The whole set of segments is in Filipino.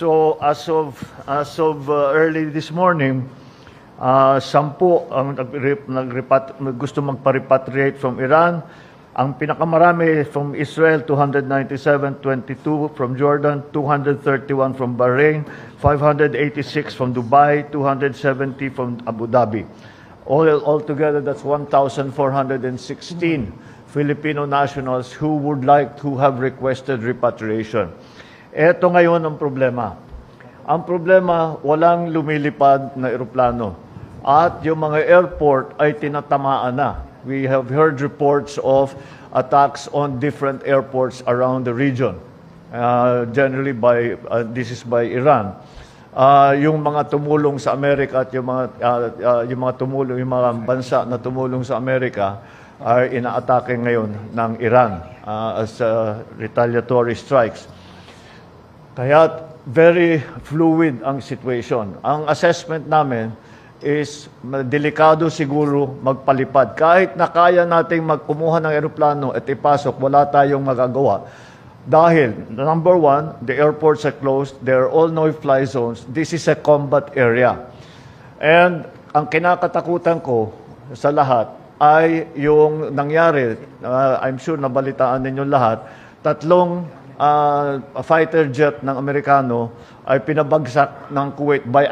So early this morning, 10 ang gusto magpa-repatriate from Iran. Ang pinakamarami from Israel, 297, 22 from Jordan, 231 from Bahrain, 586 from Dubai, 270 from Abu Dhabi. Altogether, that's 1,416 Filipino nationals who would like to have requested repatriation. Ito ngayon ang problema. Ang problema, walang lumilipad na eroplano. At yung mga airport ay tinatamaan na. We have heard reports of attacks on different airports around the region. Generally this is by Iran. Yung mga tumulong sa Amerika at yung mga bansa na tumulong sa Amerika ay inaatake ngayon ng Iran as retaliatory strikes. Kaya very fluid ang situation. Ang assessment namin is delikado siguro magpalipad. Kahit na kaya nating magkumuha ng eroplano at ipasok, wala tayong magagawa. Dahil, number one, the airports are closed. There are all no-fly zones. This is a combat area. And ang kinakatakutan ko sa lahat ay yung nangyari, I'm sure nabalitaan ninyo lahat, 3 fighter jet ng Amerikano ay pinabagsak ng Kuwait by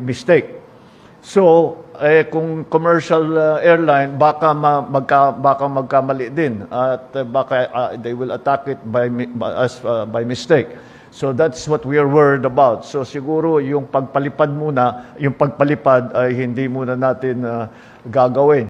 mistake. So, kung commercial airline, baka magkamali din at baka they will attack it by mistake. So that's what we are worried about. So siguro yung pagpalipad ay hindi muna natin gagawin.